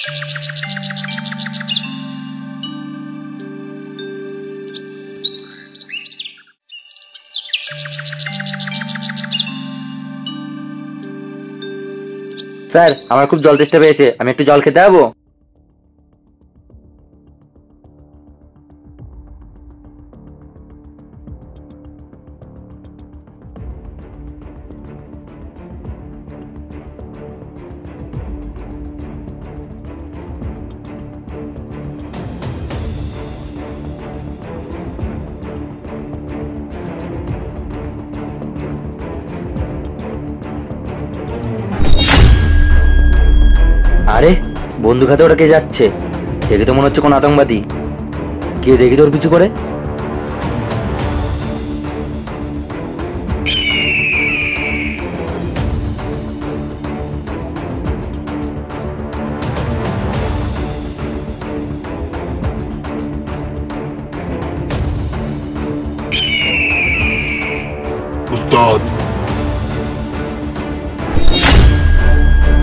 Sir, আমার খুব জল তেষ্টা পেয়েছে, আমি একটু জল খেতে যাবো? আরে বন্দুক হাতে ওরা কে যাচ্ছে? দেখে তো মনে হচ্ছে কোন আতঙ্কবাদী। কে দেখি তোর পিছু করে। উস্তাদ,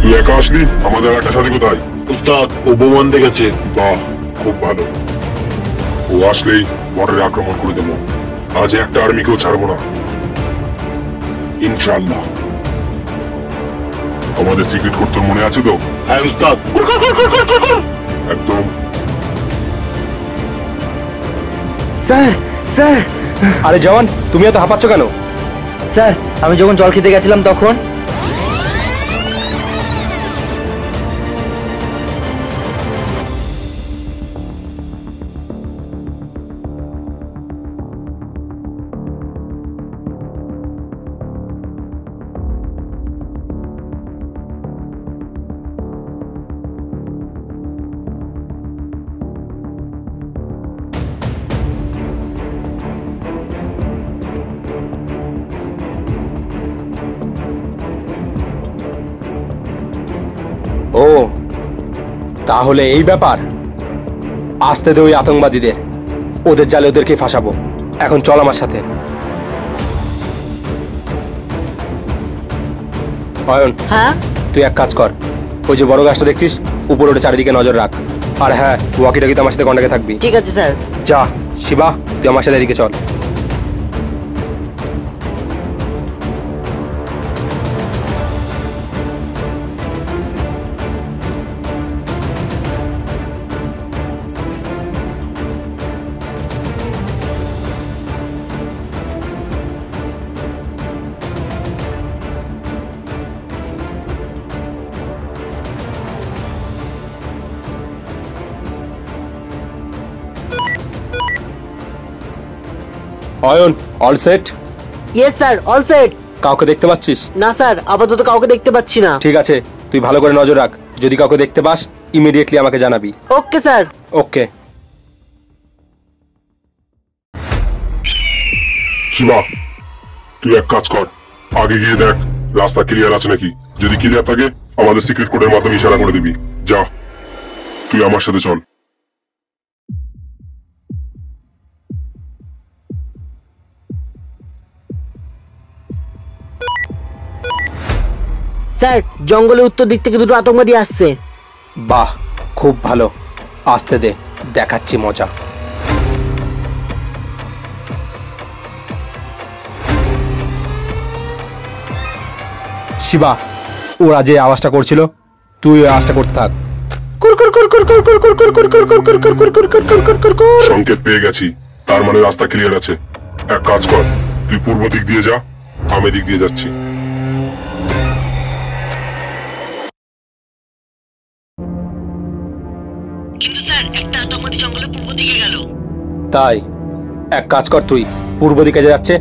তুই একা আসলি? আমাদের একটা সাথী কোথায়? উস্তাদ, ও বোমান দেখেছে। বাহ, খুব ভালো। ও আসলেই বর্ডারে আক্রমণ করে দেবো। আজ একটা আর্মিকেও ছাড়বো না, ইনশাআল্লাহ। আমাদের সিক্রেট কোড তোর মনে আছে তো? হ্যাঁ উস্তাদ, একদম। Sir, sir. আরে জওয়ান, তুমি এত হাঁপাচ্ছ কেন? স্যার, আমি যখন জল খেতে গেছিলাম তখন। ও তাহলে এই ব্যাপার। আসতে দে ওই আতঙ্কবাদীদের, ওদের জালে ওদেরকে ফাঁসাবো। এখন চল আমার সাথে। অয়ন, হ্যাঁ তুই এক কাজ কর, ওই যে বড় গাছটা দেখছিস, উপরে ওটা চারিদিকে নজর রাখ। আর হ্যাঁ, ওয়াকি টাকিতে আমার সাথে কন্টাক্টে থাকবি। ঠিক আছে স্যার। যা শিবা, তুই আমার সাথে এদিকে চল। Ayan, all set? Yes sir, all set. কাউকে দেখতে পাচ্ছিস? না স্যার, আপাতত কাউকে দেখতে পাচ্ছি না। ঠিক আছে, তুই ভালো করে নজর রাখ। যদি কাউকে দেখতে পাস, ইমিডিয়েটলি আমাকে জানাবি। Okay sir. ওকে। শিবা, তুই এক কাজ কর, আগে গিয়ে দেখ রাস্তা ক্লিয়ার আছে নাকি। যদি ক্লিয়ার থাকে আমাদের সিক্রেট কোডের মাধ্যমে ইশারা করে দিবি। যা, তুই আমার সাথে চল। স্যার, জঙ্গলের উত্তর দিক থেকে দুটো আতঙ্কবাদী আসছে। বাহ, খুব ভালো। আসতে দে, দেখাচ্ছি মজা। শিবা, ওরা যে আওয়াজটা করছিল, তুই ওই আওয়াজটা করতে থাক। সংকেত পেয়ে গেছি, তার মানে রাস্তা ক্লিয়ার আছে। এক কাজ কর, তুই পূর্ব দিক দিয়ে যা, আমি দিক দিয়ে যাচ্ছি। কিন্তু স্যার, একটা আতঙ্কবাদী জঙ্গলের পূর্ব দিকে গেল। তাই এক কাজ কর, তুই পূর্ব দিকে যে যাচ্ছে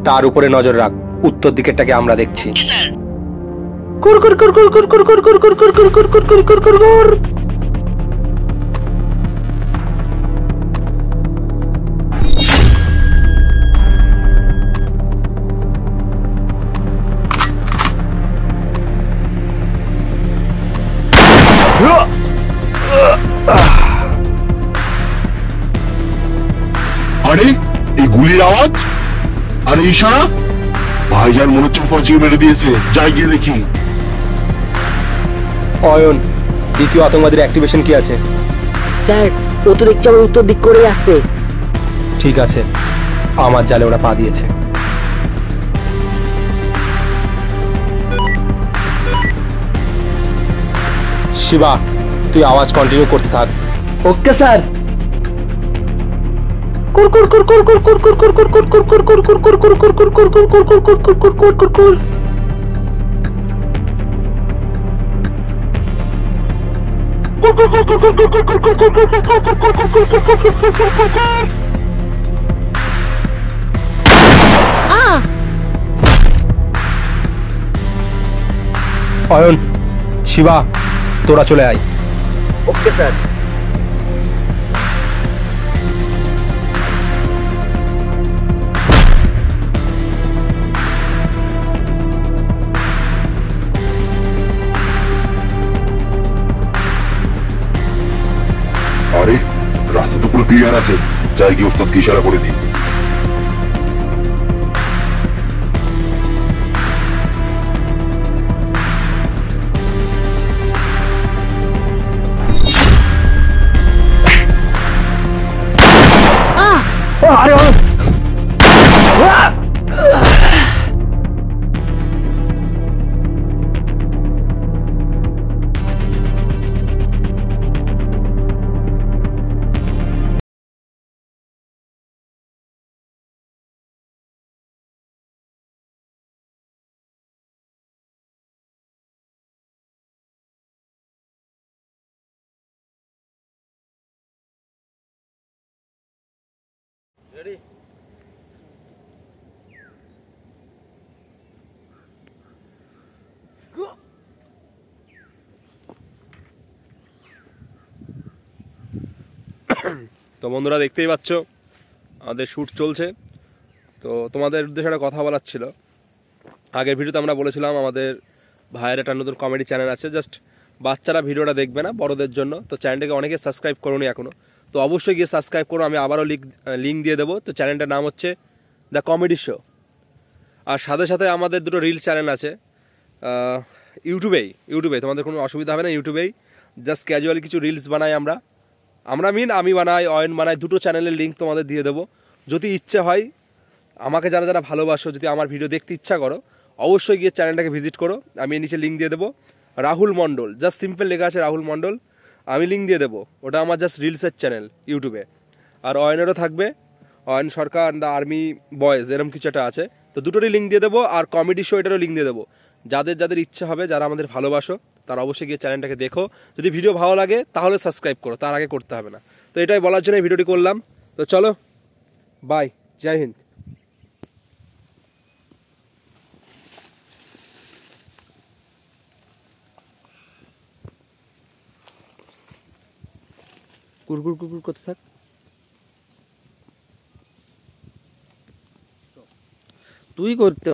তার উপরে নজর রাখ, উত্তর দিকেরটাকে আমরা দেখছি। স্যার। আরে এই গুলির আওয়াজ আর ইশারা, ভাইজান মনে হচ্ছে ফাঁসিয়ে মেরে দিয়েছে। যাই গিয়ে দেখি। অয়ন, দ্বিতীয় আতঙ্কবাদীর অ্যাক্টিভেশন কি আছে? স্যার ও তো দেখছি আমার উত্তর দিক করেই আসছে। ঠিক আছে, আমার জালে ওরা পা দিয়েছে। শিবা, তুই আওয়াজ কন্টিনিউ করতে থাক। Okay sir. অয়ন, শিবা, তোরা চলে আয়। Okay sir. আরে রাস্তা তো পুরো ক্লিয়ার আছে, যাই গিয়ে ওস্তাদকে ইশারা করে দিই। আরে অয়ন, তো বন্ধুরা দেখতেই পাচ্ছ আমাদের শ্যুট চলছে। তো তোমাদের উদ্দেশ্যে একটা কথা বলার ছিল। আগের ভিডিওতে আমরা বলেছিলাম আমাদের ভাইয়ের একটা নতুন কমেডি চ্যানেল আছে, জাস্ট বাচ্চারা ভিডিওটা দেখবে না, বড়দের জন্য। তো চ্যানেলটাকে অনেকে সাবস্ক্রাইব করোনি এখনও, তো অবশ্যই গিয়ে সাবস্ক্রাইব করো। আমি আবারও লিঙ্ক দিয়ে দেবো। তো চ্যানেলটার নাম হচ্ছে দ্য কমেডি শো। আর সাথে সাথে আমাদের দুটো রিলস চ্যানেল আছে ইউটিউবে তোমাদের কোনো অসুবিধা হবে না। ইউটিউবেই জাস্ট ক্যাজুয়ালি কিছু রিলস বানাই আমরা আমি বানাই, অয়ন বানাই, দুটো চ্যানেলের লিঙ্ক তোমাদের দিয়ে দেবো। যদি ইচ্ছে হয়, আমাকে যারা যারা ভালোবাসো, যদি আমার ভিডিও দেখতে ইচ্ছা করো, অবশ্যই গিয়ে চ্যানেলটাকে ভিজিট করো। আমি নিচে লিঙ্ক দিয়ে দেবো। রাহুল মণ্ডল, জাস্ট সিম্পল লেখা আছে রাহুল মণ্ডল, আমি লিঙ্ক দিয়ে দেবো। ওটা আমার জাস্ট রিলসের চ্যানেল ইউটিউবে। আর অয়নেরও থাকবে, অয়ন সরকার দ্য আর্মি বয়েজ, এরকম কিছু একটা আছে। তো দুটোরই লিঙ্ক দিয়ে দেবো। আর কমেডি শো এটারও লিঙ্ক দিয়ে দেবো। যাদের যাদের ইচ্ছে হবে, যারা আমাদের ভালোবাসো, তারা অবশ্যই গিয়ে চ্যানেলটাকে দেখো। যদি ভিডিও ভালো লাগে তাহলে সাবস্ক্রাইব করো, তার আগে করতে হবে না। তো এটাই বলার জন্য এই ভিডিওটি করলাম। তো চলো, বাই, জয় হিন্দ। কুরকুর কুরকুর করতে থাক। তুই করতে